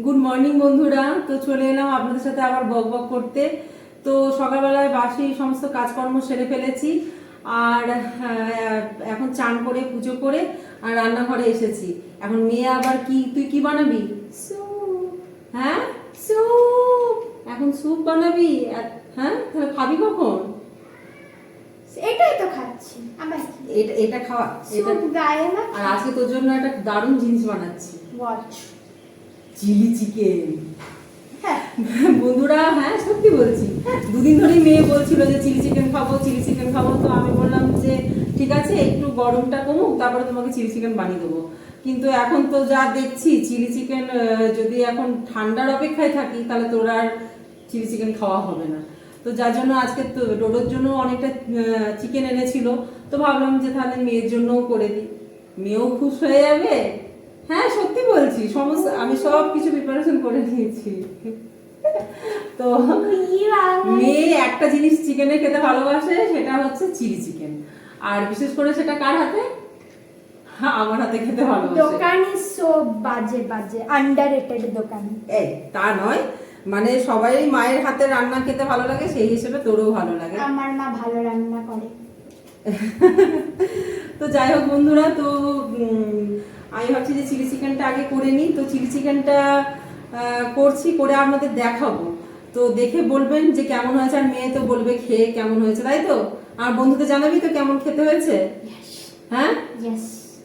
Good morning বন্ধুরা। তো চলে এলাম আপনাদের সাথে আবার বক বক করতে। তো সকালবেলায় বাসি সমস্ত কাজকর্ম সেরে ফেলেছি আর এখন চান করে পুজো করে আর রান্নাঘরে এসেছি। এখন মেয়ে আবার তুই কি বানাবি? স্যুপ। হ্যাঁ, স্যুপ। এখন স্যুপ বানাবি? হ্যাঁ, তাহলে খাবি কখন? এটাই তো খাচ্ছি। আবার কি? এটা খাওয়া, স্যুপ গায়ে না। আর আজকে তোর জন্য একটা দারুণ জিনিস বানাচ্ছি, ওয়াচ। Chilli chicken. হ্যাঁ বন্ধুরা, হ্যাঁ সত্যি বলছি, দুদিন ধরেই মেয়ে বলছিল যে চিলি চিকেন খাবো, চিলি চিকেন খাবো। তো আমি বললাম যে ঠিক আছে, একটু গরমটা কমুক, তারপরে তোমাকে চিলি চিকেন বানিয়ে দেবো। কিন্তু এখন তো যা দেখছি চিলি চিকেন, যদি এখন ঠান্ডার অপেক্ষায় থাকি তাহলে তোর আর চিলি চিকেন খাওয়া হবে না। তো যার জন্য আজকে তো ডোডোর জন্য অনেকটা চিকেন এনেছিল। তো ভাবলাম যে তাহলে মেয়ের জন্যও করে দিই, মেয়েও খুশ হয়ে যাবে। হ্যাঁ সত্যি বলছি, সমস্ত আমি সব কিছু প্রিপারেশন করে নিয়েছি। তো মেয়ে একটা জিনিস চিকেনে খেতে ভালোবাসে, সেটা হচ্ছে চিলি চিকেন। আর বিশেষ করে সেটা কার হাতে? আমার হাতে খেতে ভালোবাসে। দোকানি সব বাজে বাজে আন্ডাররেটেড দোকান। এই তা নয়, মানে সবাই মায়ের হাতে রান্না খেতে ভালো লাগে, সেই হিসেবে তোরও ভালো লাগে। আমার মা ভালো রান্না করে। তো যাই হোক বন্ধুরা, তো আমি ভাবছি যে চিলি চিকেনটা আগে করে নিই। তো চিলি চিকেনটা করছি, করে আপনাদের দেখাবো। তো দেখে বলবেন যে কেমন হয়েছে, আর মেয়ে তো বলবে খেয়ে কেমন হয়েছে, তাই তো? আর বন্ধুদের জানাবি তো কেমন খেতে হয়েছে? হ্যাঁ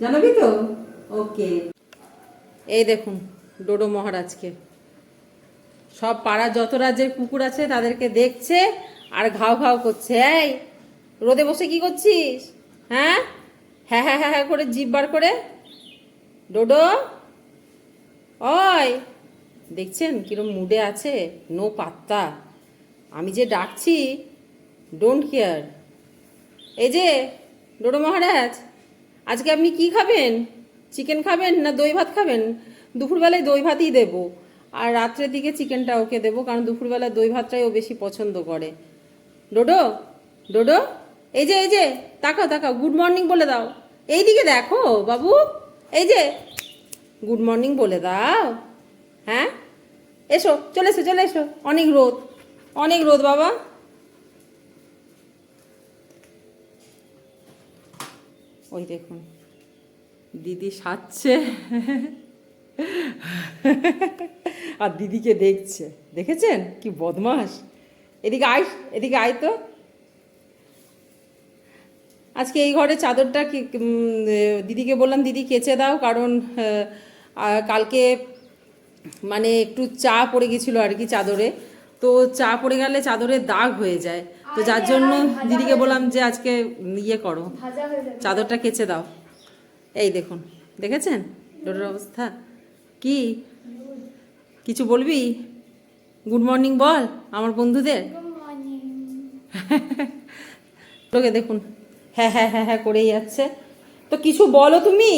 জানাবি তো? ওকে। এই দেখুন ডোডো মহারাজকে সব পাড়ার যত রাজ্যের কুকুর আছে তাদেরকে দেখছে আর ঘাও ঘাও করছে। এই রোদে বসে কি করছিস? হ্যাঁ হ্যাঁ হ্যাঁ হ্যাঁ হ্যাঁ করে জিভ বার করে। ডোডো, ওই দেখছেন কিরম মুডে আছে, নো পাত্তা। আমি যে ডাকছি, ডোন্ট কেয়ার। এই যে ডোডো মহারাজ, আজকে আপনি কি খাবেন? চিকেন খাবেন না দই ভাত খাবেন? দুপুরবেলায় দই ভাতই দেবো, আর রাত্রের দিকে চিকেনটা ওকে দেবো, কারণ দুপুরবেলায় দই ভাতটাই ও বেশি পছন্দ করে। ডোডো, ডোডো, এই যে তাকাও তাকাও, গুড মর্নিং বলে দাও। এই দিকে দেখো বাবু, এই যে গুড মর্নিং বলে দাও। হ্যাঁ এসো, চলে এসো চলে এসো, অনেক রোদ, অনেক রোদ বাবা। ওই দেখুন দিদি সাজছে আর দিদিকে দেখছে, দেখেছেন কি বদমাস। এদিকে আয়, এদিকে আয় তো। আজকে এই ঘরে চাদরটা কি দিদিকে বললাম দিদি কেচে দাও, কারণ কালকে মানে একটু চা পড়ে গেছিলো আর কি চাদরে। তো চা পড়ে গেলে চাদরের দাগ হয়ে যায়, তো যার জন্য দিদিকে বললাম যে আজকে ইয়ে করো, চাদরটা কেচে দাও। এই দেখুন, দেখেছেন ডোডোর অবস্থা কি? কিছু বলবি? গুড মর্নিং বল আমার বন্ধুদের। তোকে দেখুন হ্যাঁ হ্যাঁ হ্যাঁ হ্যাঁ করেই যাচ্ছে। তো কিছু বলো তুমি,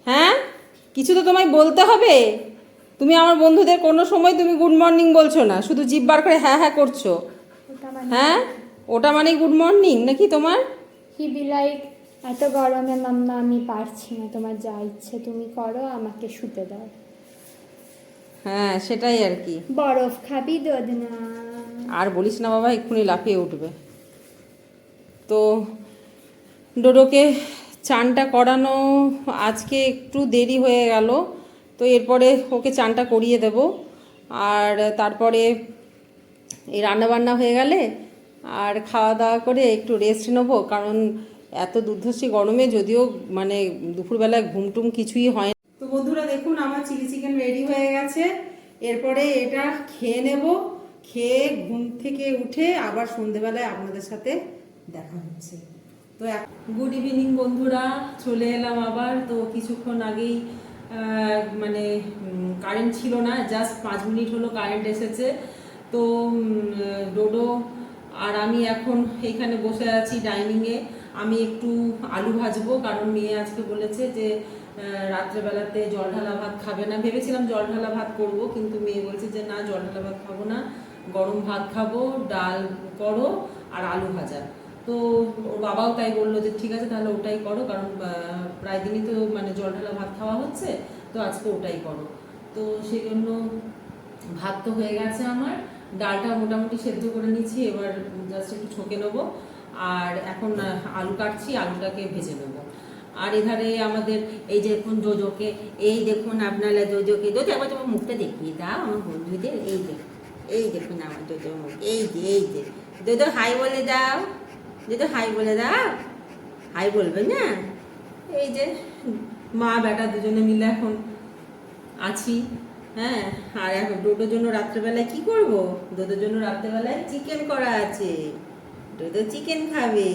হ্যাঁ কিছু তো তোমায় বলতে হবে। তুমি আমার বন্ধুদের কোনো সময় তুমি গুড মর্নিং বলছো না, শুধু জিভ বার করে হ্যাঁ হ্যাঁ করছো। হ্যাঁ ওটা মানে গুড মর্নিং নাকি তোমার? হি বি লাইক, এত গরমে মাম্মা আমি পারছি না, তোমার যা ইচ্ছে তুমি করো, আমাকে শুতে দাও। হ্যাঁ সেটাই আর কি। বরফ খাবি দুধ না? আর বলিস না বাবা, এক্ষুনি লাফিয়ে উঠবে। তো ডোডোকে চানটা করানো আজকে একটু দেরি হয়ে গেল, তো এরপরে ওকে চানটা করিয়ে দেব। আর তারপরে এই রান্নাবান্না হয়ে গেলে আর খাওয়া দাওয়া করে একটু রেস্ট নেবো, কারণ এত দুর্ধর্ষী গরমে যদিও মানে দুপুরবেলায় ঘুমটুম কিছুই হয় না। তো বন্ধুরা দেখুন আমার চিলি চিকেন রেডি হয়ে গেছে। এরপরে এটা খেয়ে নেব, খেয়ে ঘুম থেকে উঠে আবার সন্ধেবেলায় আপনাদের সাথে দেখা হচ্ছে। তো গুড ইভিনিং বন্ধুরা, চলে এলাম আবার। তো কিছুক্ষণ আগেই মানে কারেন্ট ছিল না, জাস্ট 5 মিনিট হলো কারেন্ট এসেছে। তো ডোডো আর আমি এখন এইখানে বসে আছি ডাইনিংয়ে। আমি একটু আলু ভাজবো, কারণ মেয়ে আজকে বলেছে যে রাত্রেবেলাতে জল ঢালা ভাত খাবে না। ভেবেছিলাম জল ঢালা ভাত করব, কিন্তু মেয়ে বলছে যে না, জল ঢালা ভাত খাবো না, গরম ভাত খাবো, ডাল করো আর আলু ভাজা। তো ওর বাবাও তাই বললো যে ঠিক আছে তাহলে ওটাই করো, কারণ প্রায় দিনই তো মানে জল ঢালা ভাত খাওয়া হচ্ছে, তো আজকে ওটাই করো। তো সেই জন্য ভাত তো হয়ে গেছে আমার, ডালটা মোটামুটি সেদ্ধ করে নিচ্ছি, এবার জাস্ট একটু ছকে নেবো। আর এখন আলু কাটছি, আলুটাকে ভেজে নেবো। আর এধারে আমাদের এই যে দেখুন জোজোকে, এই দেখুন আপনারা জোজোকে, জোজো একবার তোমার মুখটা দেখিয়ে দাও আমার বন্ধুদের, এই দেখুন আমার জোজোর মুখ, এই যে জোজো হাই বলে দাও, জোজো হাই বলে দাও, হাই বলবে না? এই যে মা বেটা দুজনে মিলে এখন আছি। হ্যাঁ, আর এখন ডোডোর জন্য রাত্রেবেলায় কি করব? ডোডোর জন্য রাত্রেবেলায় চিকেন করা আছে, ডোডো চিকেন খাবে।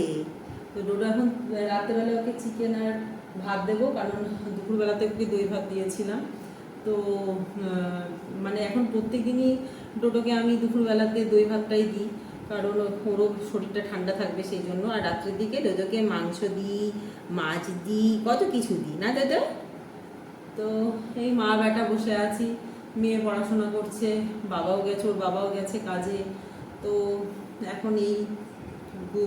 তো ডোডো এখন রাত্রেবেলায় ওকে চিকেন আর ভাত দেবো, কারণ দুপুরবেলাতে ওকে দই ভাত দিয়েছিলাম। তো মানে এখন প্রত্যেক দিনই ডোডোকে আমি দুপুরবেলাতে দই ভাতটাই দিই, কারণ ওরও শরীরটা ঠান্ডা থাকবে সেই জন্য। আর রাত্রের দিকে ডোডোকে মাংস দিই, মাছ দিই, কত কিছু দিই না ডোডো? তো এই মা বেটা বসে আছি, মেয়ে পড়াশোনা করছে, বাবাও গেছে, ওর বাবাও গেছে কাজে। তো এখন এই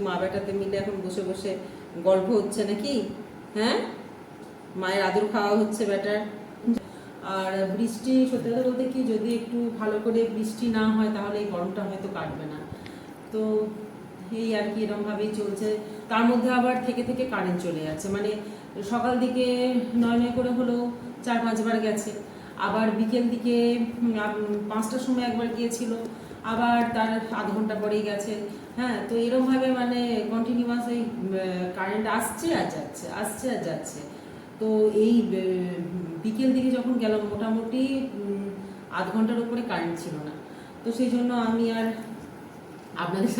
মা বেটাতে মিলে এখন বসে বসে গল্প হচ্ছে নাকি? হ্যাঁ, মায়ের আদর খাওয়া হচ্ছে বেটার। আর বৃষ্টি, সত্যি কথা বলতে কি, যদি একটু ভালো করে বৃষ্টি না হয় তাহলে এই গরমটা হয়তো কাটবে না। তো এই আর কি, এরকমভাবেই চলছে। তার মধ্যে আবার থেকে থেকে কারেন্ট চলে যাচ্ছে, মানে সকাল দিকে নয় করে হলেও 4-5 বার গেছে, আবার বিকেল দিকে 5টার সময় একবার গিয়েছিল, আবার তার আধ ঘন্টা পরেই গেছে। হ্যাঁ, তো এরকমভাবে মানে কন্টিনিউয়াস এই কারেন্ট আসছে আর যাচ্ছে, আসছে আর যাচ্ছে। তো এই বিকেল দিকে যখন গেল মোটামুটি আধ ঘন্টার উপরে কারেন্ট ছিল না। তো সেই জন্য আমি আর আপনাদের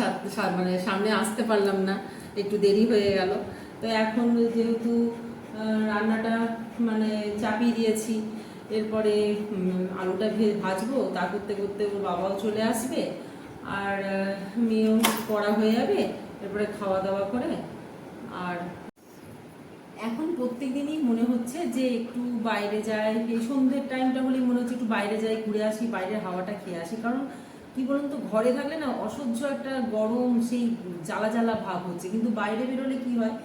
মানে সামনে আসতে পারলাম না, একটু দেরি হয়ে গেল। তো এখন যেহেতু রান্নাটা মানে চাপিয়ে দিয়েছি, এরপরে আলুটা ভাজবো, তা করতে করতে ওর বাবাও চলে আসবে, আর মেয়েও পড়া হয়ে যাবে, এরপরে খাওয়া দাওয়া করে। আর এখন প্রত্যেক দিনই মনে হচ্ছে যে একটু বাইরে যাই, এই সন্ধ্যের টাইমটা হলেই মনে হচ্ছে একটু বাইরে যাই, ঘুরে আসি, বাইরের হাওয়াটা খেয়ে আসি। কারণ কি বলুন তো, ঘরে থাকলে না অসহ্য একটা গরম, সেই জ্বালা জ্বালা ভাব হচ্ছে, কিন্তু বাইরে বেরোলে কি হয়,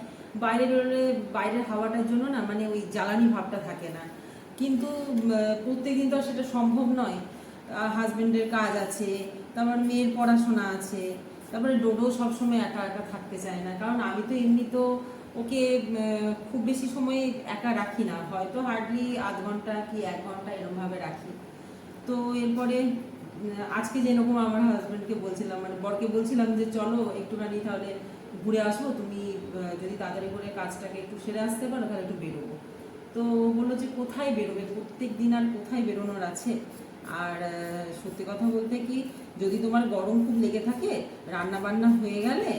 বাইরে বেরোলে বাইরের হাওয়াটার জন্য না মানে ওই জ্বালানি ভাবটা থাকে না। কিন্তু প্রত্যেকদিন তো আর সেটা সম্ভব নয়, হাজবেন্ডের কাজ আছে, তারপর মেয়ের পড়াশোনা আছে, তারপরে ডোডো সবসময় একা একা থাকতে চায় না, কারণ আমি তো এমনি তো ওকে খুব বেশি সময় একা রাখি না, হয়তো হার্ডলি আধ ঘন্টা কি 1 ঘন্টা এরকমভাবে রাখি। তো এরপরে আজকে যেরকম আমার হাজব্যান্ডকে বলছিলাম, মানে বরকে বলছিলাম যে চলো একটুখানি তাহলে ঘুরে আসবো, তুমি যদি তাড়াতাড়ি করে কাজটাকে একটু সেরে আসতে পারো তাহলে একটু বেরোবো। তো বললো যে কোথায় বেরোবে, প্রত্যেক দিন আর কোথায় বেরোনোর আছে। আর সত্যি কথা বলতে কি, যদি তোমার গরম খুব লেগে থাকে, রান্না বান্না হয়ে গেলে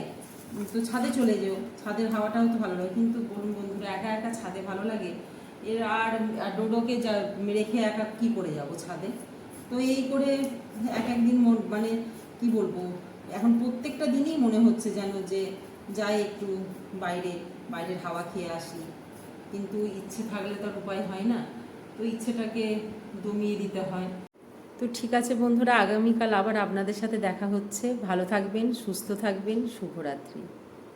তো ছাদে চলে যেও, ছাদের হাওয়াটাও তো ভালো লাগে। কিন্তু বলুন বন্ধুরা, একা একা ছাদে ভালো লাগে? আর ডোডোকে রেখে একা কি করে যাব ছাদে? তো এই করে এক একদিন মানে কি বলবো, এখন প্রত্যেকটা দিনই মনে হচ্ছে যেন যে যাই একটু বাইরের হাওয়া খেয়ে আসি, কিন্তু ইচ্ছে থাকলে তো আর উপায় হয় না, তো ইচ্ছেটাকে দমিয়ে দিতে হয়। তো ঠিক আছে বন্ধুরা, আগামীকাল আবার আপনাদের সাথে দেখা হচ্ছে। ভালো থাকবেন, সুস্থ থাকবেন, শুভরাত্রি।